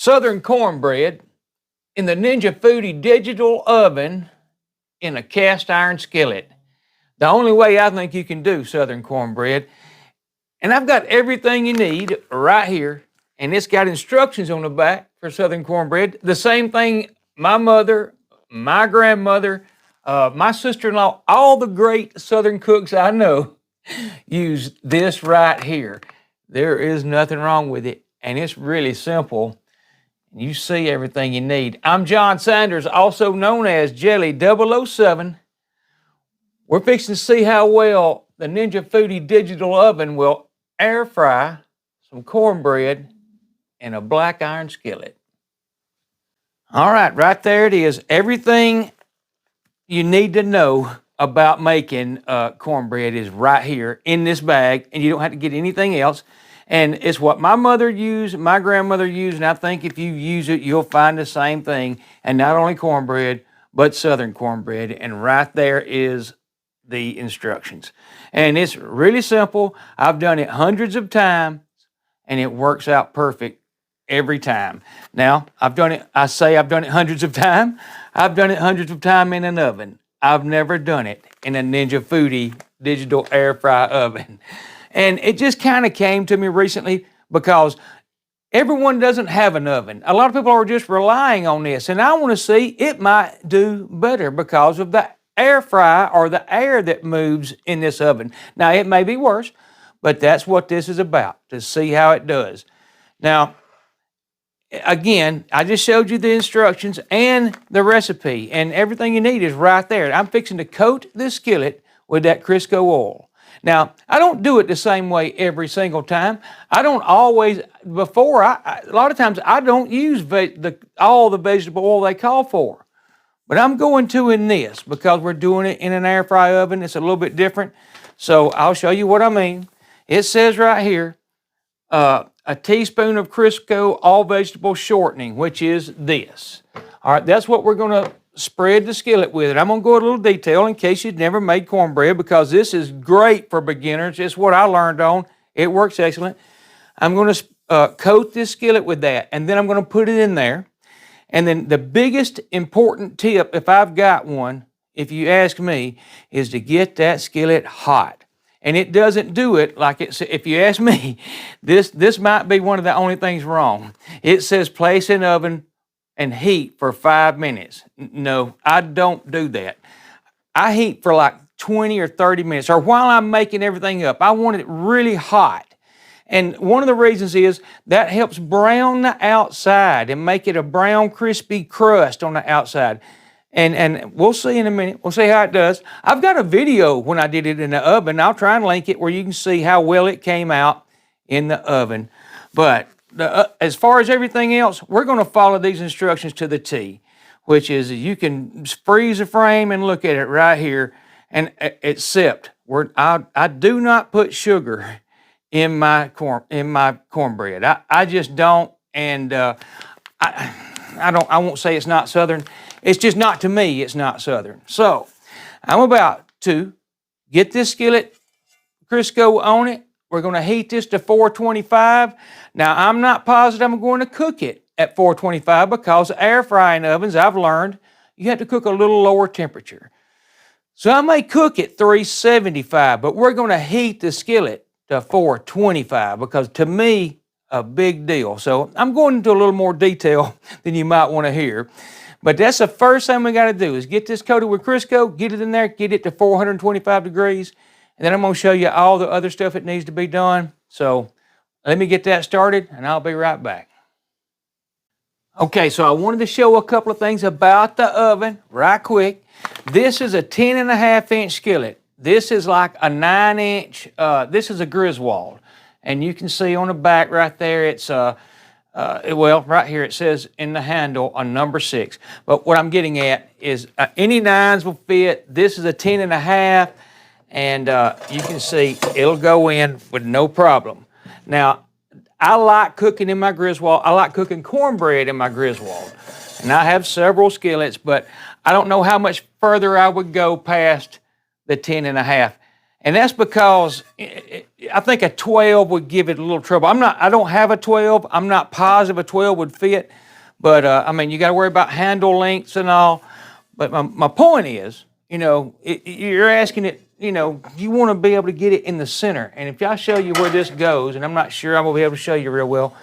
Southern Cornbread in the Ninja FOODI digital oven in a cast iron skillet. The only way I think you can do Southern Cornbread. And I've got everything you need right here. And it's got instructions on the back for Southern Cornbread. The same thing my mother, my grandmother, my sister-in-law, all the great Southern cooks I know use this right here. There is nothing wrong with it. And it's really simple. You see everything you need. I'm John Sanders, also known as Jelly 007. We're fixing to see how well the Ninja FOODI digital oven will air fry some cornbread in a black iron skillet. All right there it is. Everything you need to know about making cornbread is right here in this bag, and you don't have to get anything else. And it's what my mother used, my grandmother used, and I think if you use it, you'll find the same thing. And not only cornbread, but Southern Cornbread. And right there is the instructions. And it's really simple. I've done it hundreds of times, and it works out perfect every time. Now, I've done it hundreds of times. I've done it hundreds of times in an oven. I've never done it in a Ninja FOODI digital air fry oven. And it just kind of came to me recently because everyone doesn't have an oven. A lot of people are just relying on this. And I want to see it might do better because of the air fry or the air that moves in this oven. Now, it may be worse, but that's what this is about, to see how it does. Now, again, I just showed you the instructions and the recipe, and everything you need is right there. I'm fixing to coat this skillet with that Crisco oil. Now, I don't do it the same way every single time. I don't always, a lot of times I don't use all the vegetable oil they call for. But I'm going to in this because we're doing it in an air fry oven. It's a little bit different. So I'll show you what I mean. It says right here, a teaspoon of Crisco all vegetable shortening, which is this. All right, that's what we're going to spread the skillet with it. I'm going to go into a little detail in case you've never made cornbread because this is great for beginners. It's what I learned on. It works excellent. I'm going to coat this skillet with that, and then I'm going to put it in there. And then the biggest important tip, if I've got one, if you ask me, is to get that skillet hot. And it doesn't do it like it's, if you ask me, this might be one of the only things wrong. It says place in oven and heat for 5 minutes. No, I don't do that. I heat for like 20 or 30 minutes, or while I'm making everything up. I want it really hot. And one of the reasons is that helps brown the outside and make it a brown, crispy crust on the outside. And we'll see in a minute. We'll see how it does. I've got a video when I did it in the oven. I'll try and link it where you can see how well it came out in the oven. But as far as everything else, we're going to follow these instructions to the T, which is you can freeze a frame and look at it right here, and except I do not put sugar in my cornbread. I just don't, and I won't say it's not Southern. It's just not, to me, it's not Southern. So I'm about to get this skillet Crisco on it. We're going to heat this to 425. Now, I'm not positive I'm going to cook it at 425 because air frying ovens, I've learned, you have to cook a little lower temperature. So I may cook it 375, but we're going to heat the skillet to 425 because, to me, a big deal. So I'm going into a little more detail than you might want to hear. But that's the first thing we got to do is get this coated with Crisco, get it in there, get it to 425 degrees. And then I'm going to show you all the other stuff that needs to be done. So let me get that started, and I'll be right back. Okay, so I wanted to show a couple of things about the oven right quick. This is a 10.5-inch skillet. This is like a 9-inch, this is a Griswold. And you can see on the back right there, it's, well, right here it says in the handle a number 6. But what I'm getting at is any 9s will fit. This is a 10.5. And you can see it'll go in with no problem. Now, I like cooking in my Griswold. I like cooking cornbread in my Griswold. And I have several skillets, but I don't know how much further I would go past the 10.5. And that's because I think a 12 would give it a little trouble. I don't have a 12. I'm not positive a 12 would fit. But I mean, you got to worry about handle lengths and all. But my point is, you know, you're asking it, you know, you want to be able to get it in the center. And if I show you where this goes, and I'm not sure I'm going to be able to show you real well,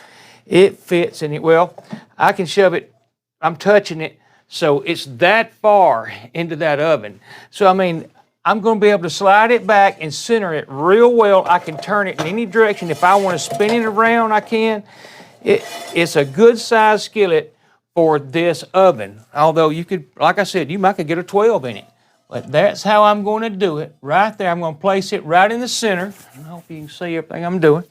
it fits in it. Well, I can shove it, I'm touching it, so it's that far into that oven. So, I mean, I'm going to be able to slide it back and center it real well. I can turn it in any direction. If I want to spin it around, I can. It's a good size skillet for this oven. Although you could, like I said, you might could get a 12 in it. But that's how I'm going to do it. Right there, I'm going to place it right in the center. I hope you can see everything I'm doing.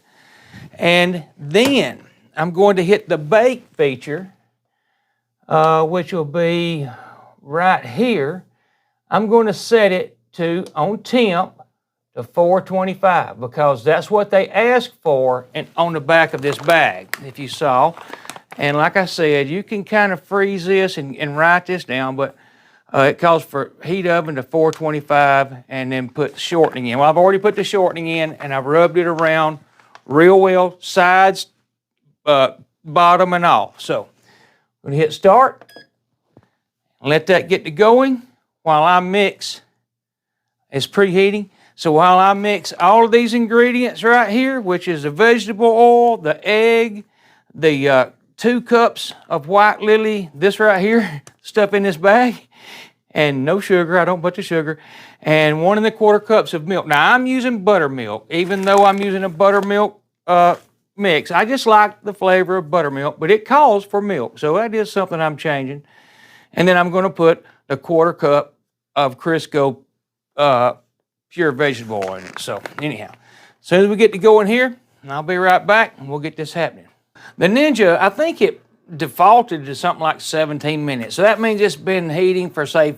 And then I'm going to hit the bake feature, which will be right here. I'm going to set it to, on temp, to 425 because that's what they ask for on the back of this bag, if you saw. And like I said, you can kind of freeze this and write this down, but it calls for heat oven to 425 and then put the shortening in. Well, I've already put the shortening in and I've rubbed it around real well, sides, bottom and all. So I'm gonna hit start and let that get to going while I mix. It's preheating. So while I mix all of these ingredients right here, which is the vegetable oil, the egg, the 2 cups of White Lily, this right here, stuff in this bag, and no sugar, I don't put the sugar, and 1 1/4 cups of milk. Now I'm using buttermilk, even though I'm using a buttermilk mix. I just like the flavor of buttermilk, but it calls for milk, so that is something I'm changing. And then I'm gonna put the 1/4 cup of Crisco pure vegetable oil in it. So anyhow, as soon as we get to go in here, I'll be right back and we'll get this happening. The Ninja, I think it defaulted to something like 17 minutes. So that means it's been heating for say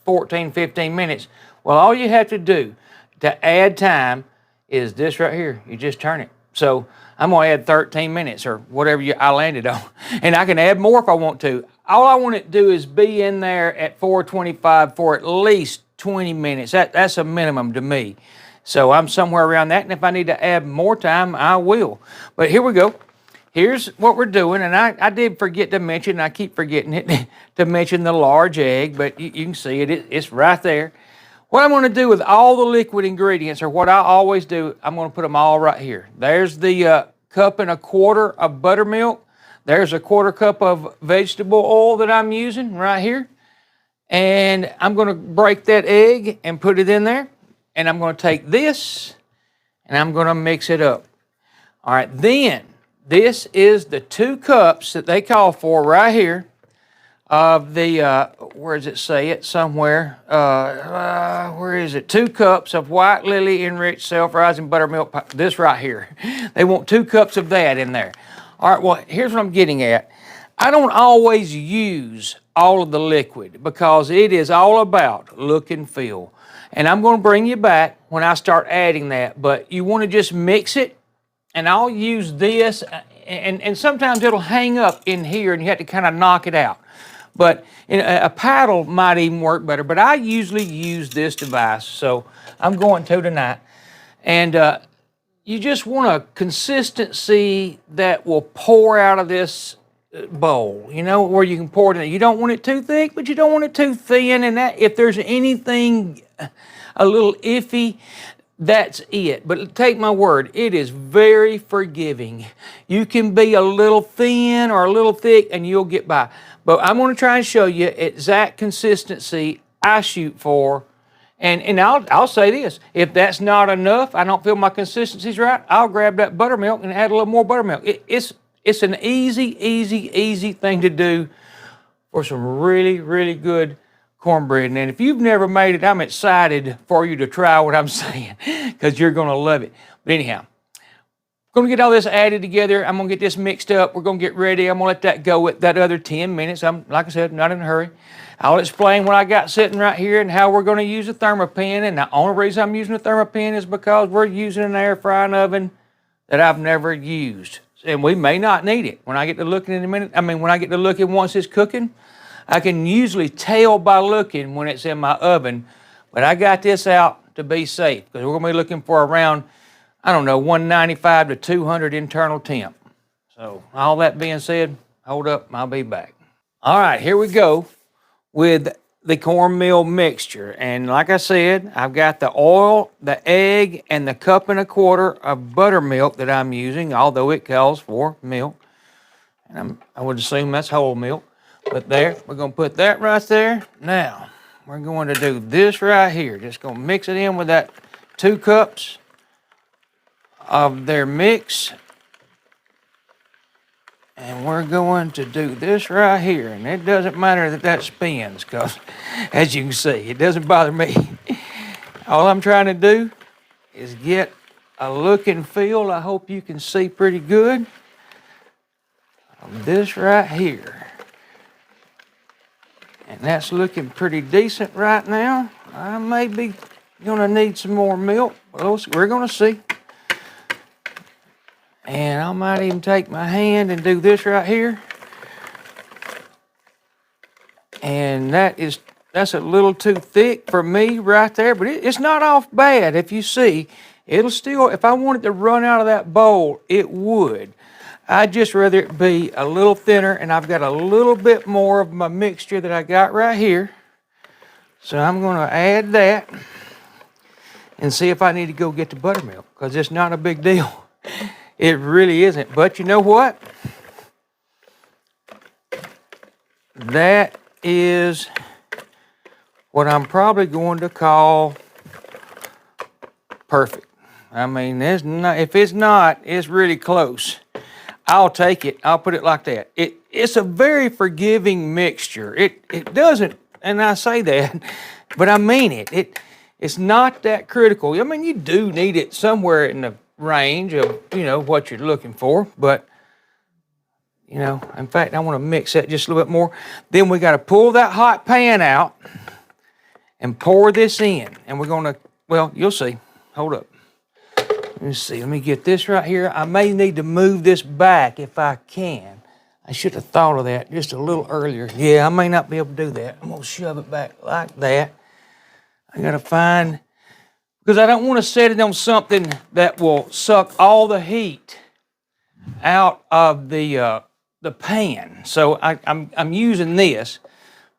14, 15 minutes. Well, all you have to do to add time is this right here. You just turn it. So I'm gonna add 13 minutes or whatever I landed on. And I can add more if I want to. All I want it to do is be in there at 425 for at least 20 minutes. That's a minimum to me. So I'm somewhere around that, and if I need to add more time, I will. But here we go. Here's what we're doing, and I did forget to mention, I keep forgetting it, to mention the large egg, but you can see it, it's right there. What I'm gonna do with all the liquid ingredients, or what I always do, I'm gonna put them all right here. There's the 1.25 cups of buttermilk. There's a 1/4 cup of vegetable oil that I'm using right here. And I'm gonna break that egg and put it in there. And I'm gonna take this and I'm gonna mix it up. All right, then this is the 2 cups that they call for right here of the, where does it say it? Somewhere. Where is it? 2 cups of White Lily enriched self-rising buttermilk, this right here. They want 2 cups of that in there. All right, well, here's what I'm getting at. I don't always use all of the liquid because it is all about look and feel. And I'm going to bring you back when I start adding that, but you want to just mix it, and I'll use this, and sometimes it'll hang up in here and you have to kind of knock it out. But a paddle might even work better, but I usually use this device, so I'm going to tonight. And you just want a consistency that will pour out of this bowl, you know, where you can pour it in. You don't want it too thick, but you don't want it too thin. And that, if there's anything a little iffy, that's it. But take my word, it is very forgiving. You can be a little thin or a little thick and you'll get by. But I'm going to try and show you exact consistency I shoot for. And I'll say this, if that's not enough, I don't feel my consistency's right, I'll grab that buttermilk and add a little more buttermilk. It's an easy thing to do for some really, really good cornbread. And if you've never made it, I'm excited for you to try what I'm saying because you're going to love it. But anyhow, I'm going to get all this added together. I'm going to get this mixed up. We're going to get ready. I'm going to let that go with that other 10 minutes. I'm, like I said, not in a hurry. I'll explain what I got sitting right here and how we're going to use a thermopan. And the only reason I'm using a thermopan is because we're using an air frying oven that I've never used. And we may not need it. When I get to looking in a minute, when I get to looking once it's cooking, I can usually tell by looking when it's in my oven. But I got this out to be safe, because we're going to be looking for around, I don't know, 195 to 200 internal temp. So all that being said, hold up, I'll be back. All right, here we go with the cornmeal mixture. And like I said, I've got the oil, the egg, and the 1.25 cups of buttermilk that I'm using, although it calls for milk. And I would assume that's whole milk. But there, we're going to put that right there. Now, we're going to do this right here. Just going to mix it in with that 2 cups of their mix. And we're going to do this right here. And it doesn't matter that that spins, because as you can see, it doesn't bother me. All I'm trying to do is get a look and feel, I hope you can see pretty good, of this right here. And that's looking pretty decent right now. I may be gonna need some more milk. We're gonna see. And I might even take my hand and do this right here. And that's a little too thick for me right there, but it's not off bad. If you see, it'll still, if I wanted to run out of that bowl, it would. I'd just rather it be a little thinner, and I've got a little bit more of my mixture that I got right here. So I'm gonna add that and see if I need to go get the buttermilk, because it's not a big deal. It really isn't. But you know what? That is what I'm probably going to call perfect. I mean, if it's not, it's really close. I'll take it. I'll put it like that. It's a very forgiving mixture. It doesn't, and I say that, but I mean it. It's not that critical. I mean, you do need it somewhere in the range of, you know, what you're looking for, but, you know, in fact, I want to mix that just a little bit more. Then we got to pull that hot pan out and pour this in, and we're going to, well, you'll see. Hold up. Let me see. Let me get this right here. I may need to move this back if I can. I should have thought of that just a little earlier. Yeah, I may not be able to do that. I'm going to shove it back like that. I got to find, because I don't want to set it on something that will suck all the heat out of the pan. So I'm using this,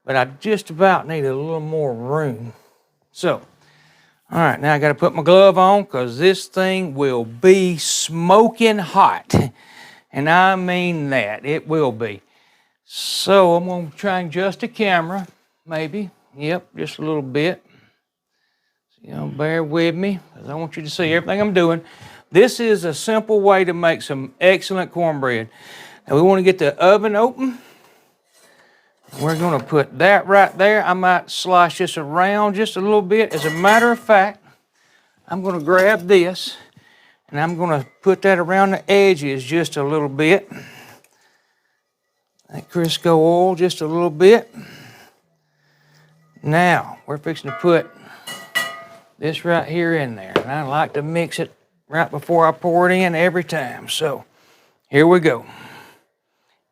but I just about need a little more room. So, all right, now I got to put my glove on, because this thing will be smoking hot. And I mean that, it will be. So I'm going to try and adjust the camera, maybe. Yep, just a little bit. You know, bear with me, because I want you to see everything I'm doing. This is a simple way to make some excellent cornbread. Now we want to get the oven open. We're going to put that right there. I might slice this around just a little bit. As a matter of fact, I'm going to grab this, and I'm going to put that around the edges just a little bit. That Crisco oil just a little bit. Now, we're fixing to put this right here in there. And I like to mix it right before I pour it in every time. So here we go.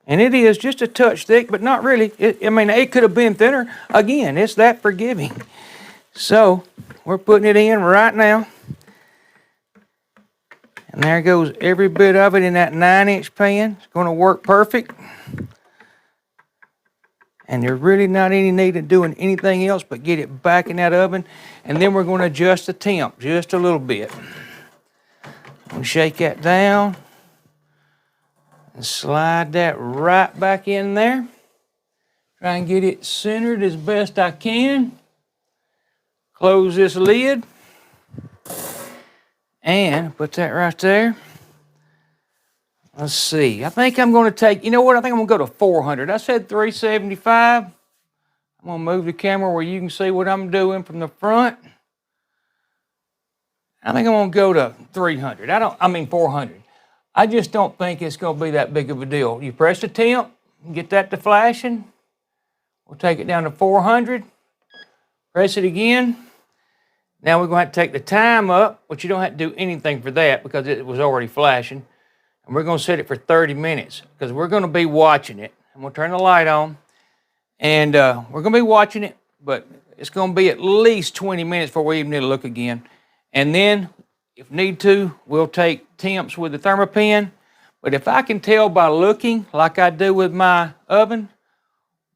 And it is just a touch thick, but not really. I mean, it could have been thinner. Again, it's that forgiving. So we're putting it in right now. And there goes every bit of it in that 9-inch pan. It's going to work perfect. And there's really not any need of doing anything else but get it back in that oven. And then we're going to adjust the temp just a little bit. I'm going to shake that down and slide that right back in there. Try and get it centered as best I can. Close this lid and put that right there. Let's see. I think I'm going to take, you know what? I think I'm going to go to 400. I said 375. I'm going to move the camera where you can see what I'm doing from the front. I think I'm going to go to 300. 400. I just don't think it's going to be that big of a deal. You press the temp, get that to flashing. We'll take it down to 400. Press it again. Now we're going to have to take the time up, but you don't have to do anything for that because it was already flashing. And we're going to set it for 30 minutes because we're going to be watching it. I'm going to turn the light on. And we're going to be watching it, but It's going to be at least 20 minutes before we even need to look again. And then, if need to, we'll take temps with the thermopen. But if I can tell by looking like I do with my oven,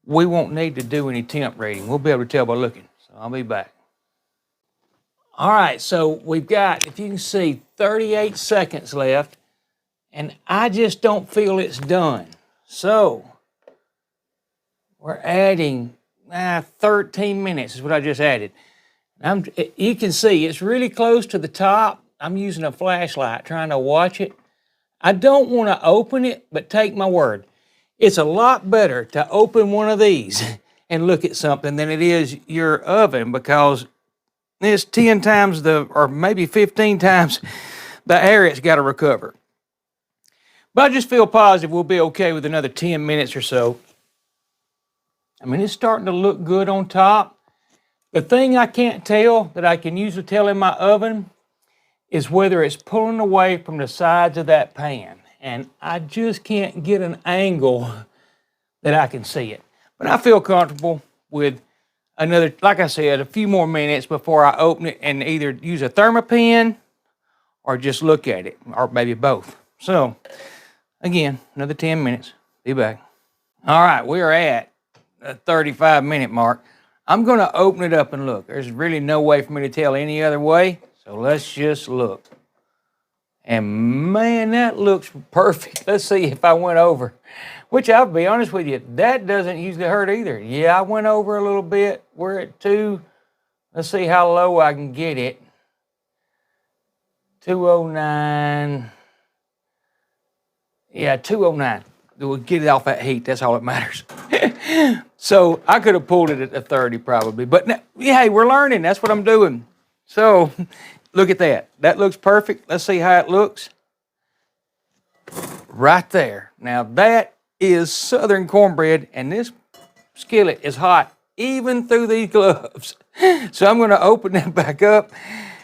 we won't need to do any temp reading. We'll be able to tell by looking. So I'll be back. All right, so we've got, if you can see, 38 seconds left, and I just don't feel it's done. So we're adding 13 minutes is what I just added. You can see it's really close to the top. I'm using a flashlight trying to watch it. I don't want to open it, but take my word. It's a lot better to open one of these and look at something than it is your oven, because it's 10 times or maybe 15 times the air it's got to recover. But I just feel positive we'll be okay with another 10 minutes or so. I mean, it's starting to look good on top. The thing I can't tell that I can usually tell in my oven is whether it's pulling away from the sides of that pan. And I just can't get an angle that I can see it. But I feel comfortable with another, like I said, a few more minutes before I open it and either use a thermopen or just look at it, or maybe both. So, again, another 10 minutes. Be back. All right, we are at the 35-minute mark. I'm going to open it up and look. There's really no way for me to tell any other way, so let's just look. And man, that looks perfect. Let's see if I went over, which I'll be honest with you, that doesn't usually hurt either. Yeah, I went over a little bit. We're at 2. Let's see how low I can get it. 209. Yeah, 209. We'll get it off that heat. That's all that matters. So I could have pulled it at the 30 probably. But now, yeah, hey, we're learning. That's what I'm doing. So look at that. That looks perfect. Let's see how it looks. Right there. Now that is Southern Cornbread, and this skillet is hot even through these gloves. So I'm going to open that back up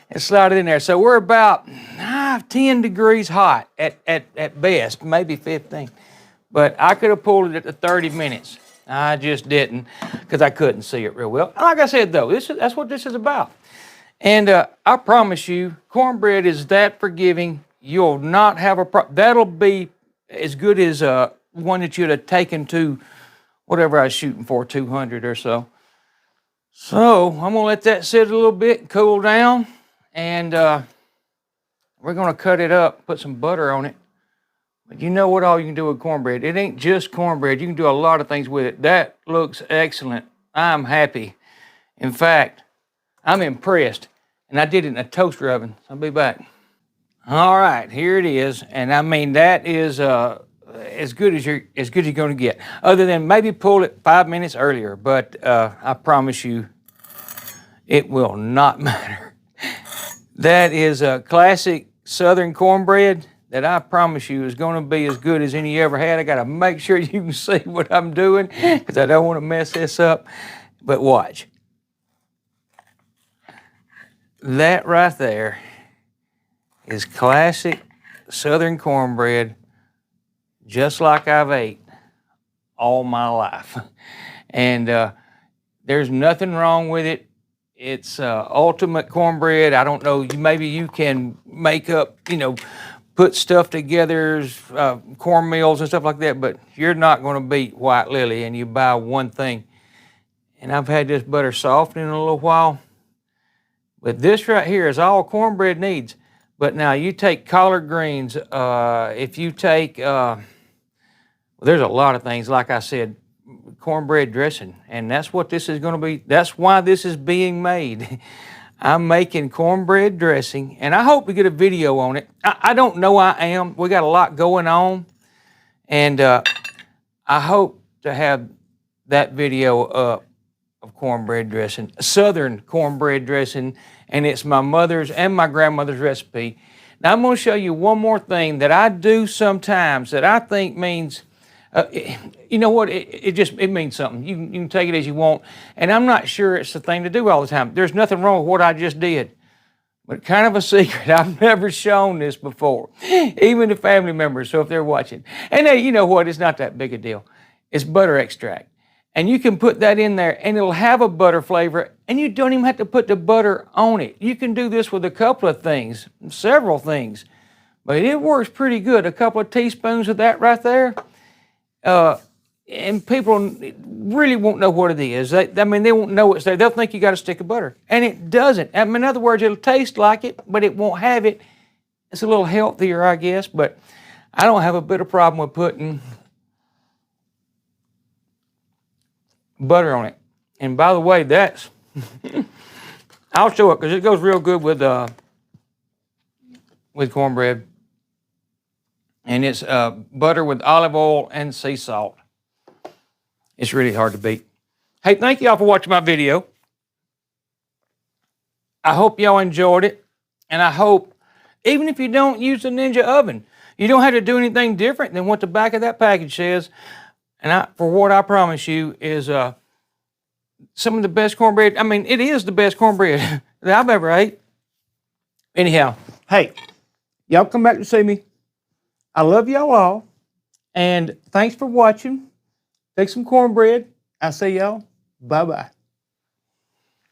and slide it in there. So we're about 10 degrees hot at best, maybe 15. But I could have pulled it at the 30 minutes. I just didn't, because I couldn't see it real well. Like I said, though, that's what this is about. And I promise you, cornbread is that forgiving. You'll not have a problem. That'll be as good as one that you'd have taken to whatever I was shooting for, 200 or so. So I'm going to let that sit a little bit and cool down. And we're going to cut it up, put some butter on it. But you know what all you can do with cornbread? It ain't just cornbread. You can do a lot of things with it. That looks excellent. I'm happy. In fact, I'm impressed. And I did it in a toaster oven. I'll be back. All right, here it is. And I mean, that is as good as you're going to get. Other than maybe pull it 5 minutes earlier. But I promise you, it will not matter. That is a classic Southern cornbread that I promise you is going to be as good as any you ever had. I got to make sure you can see what I'm doing because I don't want to mess this up. But watch. That right there is classic Southern cornbread, just like I've ate all my life. And there's nothing wrong with it. It's ultimate cornbread. I don't know, maybe you can make up, put stuff together, cornmeals and stuff like that, but you're not going to beat White Lily, and you buy one thing. And I've had this butter soften in a little while, but this right here is all cornbread needs. But now you take collard greens, if you take, well, there's a lot of things, like I said, cornbread dressing, and that's what this is going to be. That's why this is being made. I'm making cornbread dressing, and I hope to get a video on it. I don't know I am. We got a lot going on, and I hope to have that video up of cornbread dressing, Southern cornbread dressing, and it's my mother's and my grandmother's recipe. Now I'm going to show you one more thing that I do sometimes that I think means, you know what, it means something. You can take it as you want, and I'm not sure it's the thing to do all the time. There's nothing wrong with what I just did, but kind of a secret. I've never shown this before, even to family members, so if they're watching. And hey, you know what, it's not that big a deal. It's butter extract. And you can put that in there and it'll have a butter flavor, and you don't even have to put the butter on it. You can do this with a couple of things, several things, but it works pretty good. A couple of teaspoons of that right there. And people really won't know what it is. They won't know it's there. They'll think you got a stick of butter, and it doesn't. I mean, in other words, it'll taste like it, but it won't have it. It's a little healthier, I guess, but I don't have a bit of problem with putting butter on it. And by the way, that's, I'll show it because it goes real good with cornbread. And it's butter with olive oil and sea salt. It's really hard to beat. Hey, thank y'all for watching my video. I hope y'all enjoyed it. And I hope, even if you don't use the Ninja oven, you don't have to do anything different than what the back of that package says. And for what I promise you is some of the best cornbread. I mean, it is the best cornbread that I've ever ate. Anyhow, hey, y'all come back to see me. I love y'all all. And thanks for watching. Take some cornbread. I'll see y'all. Bye-bye.